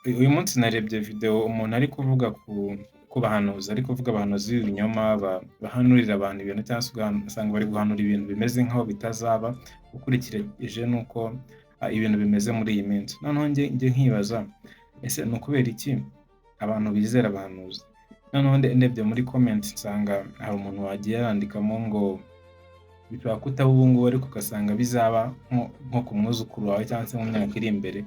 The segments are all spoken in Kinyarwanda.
uyu munsi narebye video umuntu ari kuvuga ku bahanuzi, ari kuvuga abahanuzi b'ibinyoma bahanurira abantu ibintu cyangwa se ugasanga bari guhanura ibintu bimeze nk'aho bitazaba, ukurikije n'uko ibintu bimeze muri iyi minsi. Noneho njye nkibaza, ese ni ukubera iki abantu bizera abahanuzi? Noneho ndebye muri comment nsanga hari umuntu wagiye yandikamo ngo bishobora kutaba ubu ngubu ariko ugasanga bizaba nko ku mwuzukuru wawe cyangwa se mu myaka iri imbere.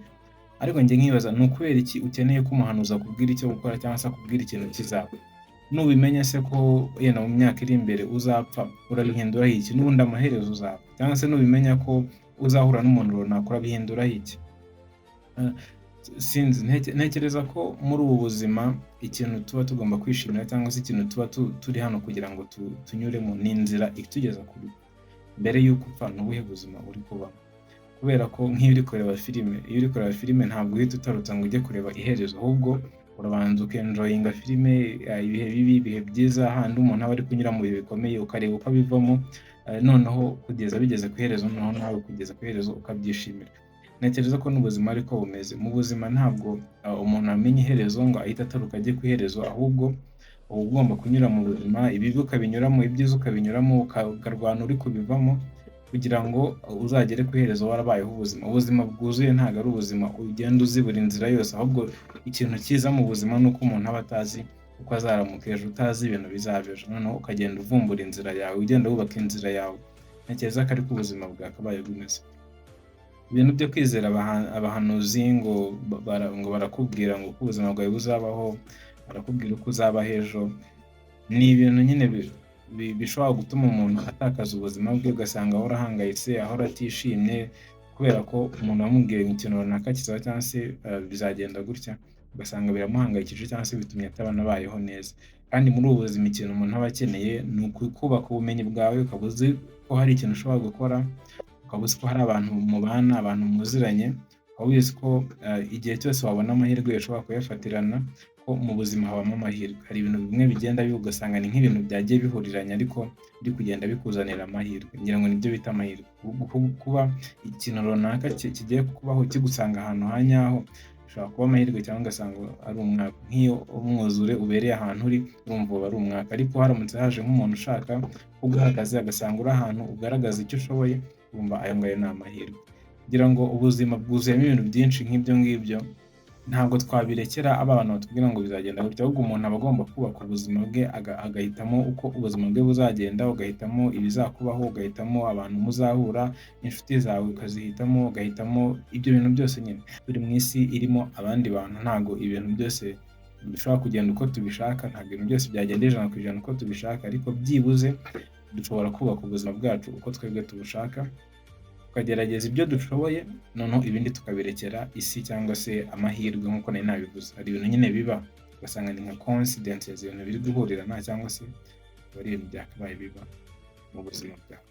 Ariko njye nkibaza ni ukubera iki ukeneye ko umuhanuzi akubwira icyo gukora cyangwa se akubwira ikintu kizaba? Nubimenya se ko yenda mu myaka iri imbere uzapfa, urabihinduraho iki? N'ubundi amaherezo uzapfa. Cyangwa se nubimenya ko uzahura n'umuntu runaka, urabihinduraho iki? Sinzi, ntekereza ko muri ubu buzima ikintu tuba tugomba kwishimira cyangwa se ikintu tuba turi hano kugira ngo tunyuremo ni inzira itugeza kure. Mbere y'uko upfa ni ubuhe buzima uri kubamo? Kubera ko nk'iyo uri kureba filime ntabwo uhita utarutsa ngo ujye kureba iherezo, ahubwo urabanza ukenjoyinga filime, ibihe bibi, ibihe byiza, handi umuntu aba ari kunyura mu bihe bikomeye ukareba uko abivamo, noneho kugeza bigeze ku iherezo, noneho nawe kugeza ku iherezo ukabyishimira. Ntekereza ko n'ubuzima ariko bumeze. Mu buzima ntabwo umuntu amenya iherezo ngo ahite ataruka ajye ku iherezo, ahubwo uba ugomba kunyura mu buzima, ibibi ukabinyuramo, ibyiza ukabinyuramo, ukarwana uri kubivamo kugira ngo uzagere ku iherezo warabayeho ubuzima. Ubuzima bwuzuye ntabwo ari ubuzima ugenda uzibura inzira yose, ahubwo ikintu cyiza mu buzima ni uko umuntu aba atazi uko azaramuka ejo, utazi ibintu bizaba ejo, noneho ukagenda uvumbura inzira yawe, ugenda wubaka inzira yawe. Ntekereza ko ariko ubuzima bwakabaye bumeze. Ibintu byo kwizera abahanuzi ngo barakubwira ngo uko ubuzima bwawe buzabaho, barakubwira uko uzabaho ejo, ni ibintu nyine bishobora gutuma umuntu atakaza ubuzima bwe, ugasanga ahora ahangayitse, ahora atishimye, kubera ko umuntu wamubwiye ngo ikintu runaka kizaba cyangwa se bizagenda gutya, ugasanga biramuhangayikije cyangwa se bitumye atabona abayeho neza. Kandi muri ubu buzima ikintu umuntu aba akeneye ni kubaka ubumenyi bwawe, ukaba uzi ko hari ikintu ushobora gukora, ukaba uzi ko hari abantu mubana, abantu muziranye, ukaba uzi ko igihe cyose wabona amahirwe ushobora kuyafatirana, ko mu buzima habamo amahirwe. Hari ibintu bimwe bigenda ugasanga ni nk'ibintu byagiye bihuriranye ariko biri kugenda bikuzanira amahirwe. Ngira ngo nibyo bita amahirwe. Kuba ikintu runaka kigiye kubaho kigusanga ahantu ha nyaho, bishobora kuba amahirwe cyangwa ugasanga ari umwaka. Nk'iyo umwuzure ubereye ahantu uri, urumva uba ari umwaka. Ariko haramutse haje nk'umuntu ushaka kuguha akazi agasanga uri ahantu ugaragaza icyo ushoboye, urumva ayo ngayo ni amahirwe. Ngira ngo ubuzima bwuzuyemo ibintu byinshi nk'ibyo ngibyo, ntabwo twabirekera abantu batubwira ngo bizagenda gutya, ahubwo umuntu aba agomba kubaka ubuzima bwe, agahitamo uko ubuzima bwe buzagenda, ugahitamo ibizakubaho, ugahitamo abantu muzahura, inshuti zawe ukazihitamo, ugahitamo ibyo bintu byose nyine. Turi mu isi irimo abandi bantu, ntabwo ibintu byose bishobora kugenda uko tubishaka, ntabwo ibintu byose byagenda 100% uko tubishaka, ariko byibuze dushobora kubaka ubuzima bwacu uko twebwe tubushaka, tukagerageza ibyo dushoboye, noneho ibindi tukabirekera isi cyangwa se amahirwe. Nk'uko nari nabivuze, hari ibintu nyine biba ugasanga ni nka coincidence, ibintu biri guhurirana cyangwa se ari ibintu byakabaye biba mu buzima bwawe.